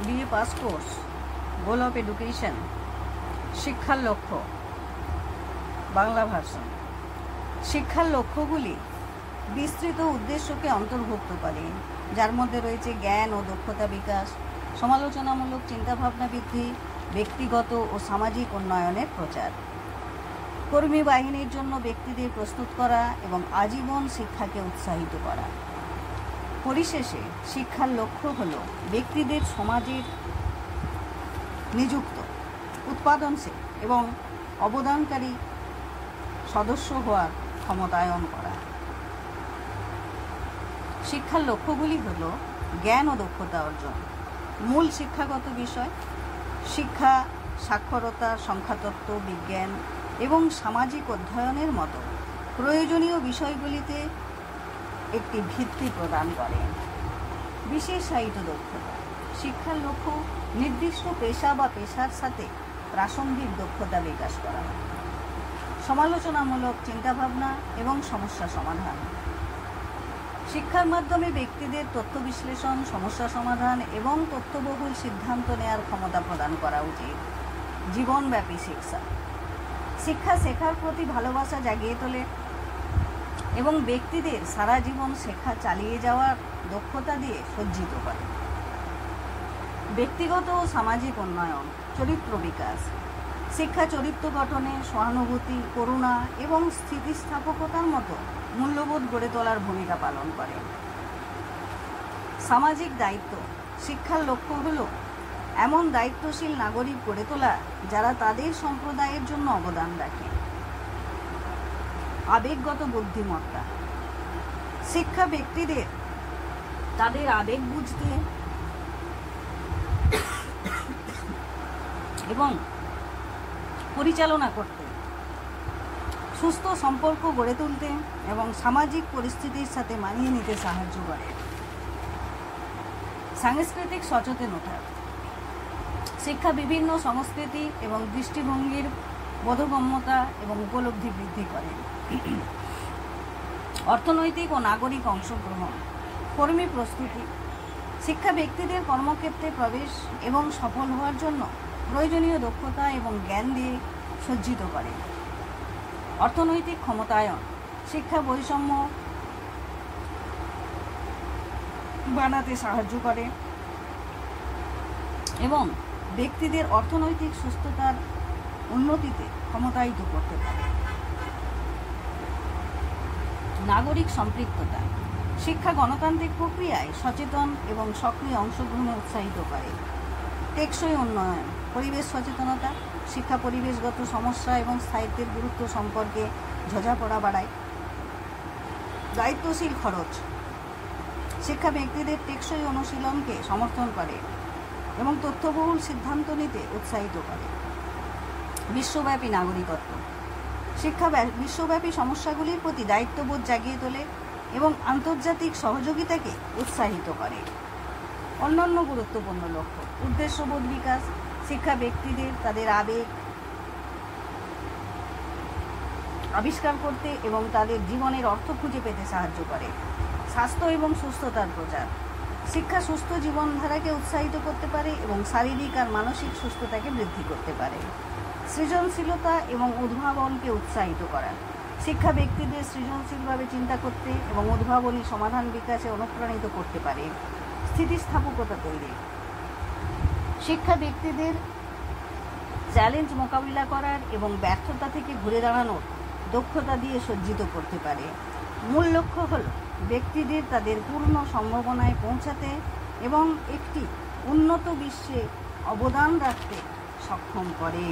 BA pass course, goal of education, শিক্ষার লক্ষ্য, Bangla version. শিক্ষার লক্ষ্যগুলি বিস্তৃত উদ্দেশ্যকে অন্তর্ভুক্ত করে, যার মধ্যে রয়েছে জ্ঞান ও দক্ষতা বিকাশ, সমালোচনামূলক চিন্তাভাবনা বৃদ্ধি, ব্যক্তিগত ও সামাজিক উন্নয়নের প্রচার, কর্মী বাহিনীর জন্য ব্যক্তিদের প্রস্তুত করা এবং আজীবন শিক্ষাকে উৎসাহিত করা। পরিশেষে শিক্ষার লক্ষ্য হল ব্যক্তিদের সমাজের নিযুক্ত, উৎপাদনশীল এবং অবদানকারী সদস্য হওয়ার ক্ষমতায়ন করা। শিক্ষার লক্ষ্যগুলি হল জ্ঞান ও দক্ষতা অর্জন, মূল শিক্ষাগত বিষয়, শিক্ষা, সাক্ষরতা, সংখ্যাতত্ত্ব, বিজ্ঞান এবং সামাজিক অধ্যয়নের মতো প্রয়োজনীয় বিষয়গুলিতে একটি ভিত্তি প্রদান করে। বিশেষায়িত দক্ষতা। শিক্ষার লক্ষ্য নির্দিষ্ট পেশা বা পেশার সাথে প্রাসঙ্গিক দক্ষতা বিকাশ করা, সমালোচনামূলক চিন্তাভাবনা এবং সমস্যা সমাধান। শিক্ষার মাধ্যমে ব্যক্তিদের তথ্য বিশ্লেষণ, সমস্যা সমাধান এবং তথ্যবহুল সিদ্ধান্ত নেওয়ার ক্ষমতা প্রদান করা উচিত। জীবনব্যাপী শিক্ষা। শিক্ষা শেখার প্রতি ভালোবাসা জাগিয়ে তোলে এবং ব্যক্তিদের সারা জীবন শেখা চালিয়ে যাওয়ার দক্ষতা দিয়ে সজ্জিত করে। ব্যক্তিগত ও সামাজিক উন্নয়ন, চরিত্র বিকাশ। শিক্ষা চরিত্র গঠনে সহানুভূতি, করুণা এবং স্থিতিস্থাপকতার মতো মূল্যবোধ গড়ে তোলার ভূমিকা পালন করে। সামাজিক দায়িত্ব। শিক্ষার লক্ষ্য হল এমন দায়িত্বশীল নাগরিক গড়ে তোলা যারা তাদের সম্প্রদায়ের জন্য অবদান রাখে। আবেগগত বুদ্ধিমত্তা। শিক্ষা ব্যক্তিদের তাদের আবেগ বুঝতে এবং পরিচালনা করতে, সুস্থ সম্পর্ক গড়ে তুলতে এবং সামাজিক পরিস্থিতির সাথে মানিয়ে নিতে সাহায্য করে। সাংস্কৃতিক সচেতনতা। শিক্ষা বিভিন্ন সংস্কৃতি এবং দৃষ্টিভঙ্গির বোধগম্যতা এবং উপলব্ধি বৃদ্ধি করে। অর্থনৈতিক ও নাগরিক অংশগ্রহণ। কর্মী প্রস্তুতি। শিক্ষা ব্যক্তিদের কর্মক্ষেত্রে প্রবেশ এবং সফল হওয়ার জন্য প্রয়োজনীয় দক্ষতা এবং জ্ঞান দিয়ে সজ্জিত করে। অর্থনৈতিক ক্ষমতায়ন। শিক্ষা বৈষম্য বাড়াতে সাহায্য করে এবং ব্যক্তিদের অর্থনৈতিক সুস্থতার উন্নতিতে ক্ষমতায়িত করতে পারে। নাগরিক সম্পৃক্ততা। শিক্ষা গণতান্ত্রিক প্রক্রিয়ায় সচেতন এবং সক্রিয় অংশগ্রহণে উৎসাহিত করে। টেকসই উন্নয়ন। পরিবেশ সচেতনতা। শিক্ষা পরিবেশগত সমস্যা এবং স্থায়িত্বের গুরুত্ব সম্পর্কে বোঝাপড়া বাড়ায়। দায়িত্বশীল খরচ। শিক্ষা ব্যক্তিদের টেকসই অনুশীলনকে সমর্থন করে এবং তথ্যবহুল সিদ্ধান্ত নিতে উৎসাহিত করে। বিশ্বব্যাপী নাগরিকত্ব। শিক্ষা বিশ্বব্যাপী সমস্যাগুলির প্রতি দায়িত্ববোধ জাগিয়ে তোলে এবং আন্তর্জাতিক সহযোগিতাকে উৎসাহিত করে। অন্যান্য গুরুত্বপূর্ণ লক্ষ্য। উদ্দেশ্যবোধ বিকাশ। শিক্ষা ব্যক্তিদের তাদের আবেগ আবিষ্কার করতে এবং তাদের জীবনের অর্থ খুঁজে পেতে সাহায্য করে। স্বাস্থ্য এবং সুস্থতার প্রচার। শিক্ষা সুস্থ জীবনধারাকে উৎসাহিত করতে পারে এবং শারীরিক আর মানসিক সুস্থতাকে বৃদ্ধি করতে পারে। সৃজনশীলতা এবং উদ্ভাবনকে উৎসাহিত করা। শিক্ষা ব্যক্তিদের সৃজনশীলভাবে চিন্তা করতে এবং উদ্ভাবনী সমাধান বিকাশে অনুপ্রাণিত করতে পারে। স্থিতিস্থাপকতা তৈরি। শিক্ষা ব্যক্তিদের চ্যালেঞ্জ মোকাবিলা করার এবং ব্যর্থতা থেকে ঘুরে দাঁড়ানোর দক্ষতা দিয়ে সজ্জিত করতে পারে। মূল লক্ষ্য হল ব্যক্তিদের তাদের পূর্ণ সম্ভাবনায় পৌঁছাতে এবং একটি উন্নত বিশ্বে অবদান রাখতে সক্ষম করে।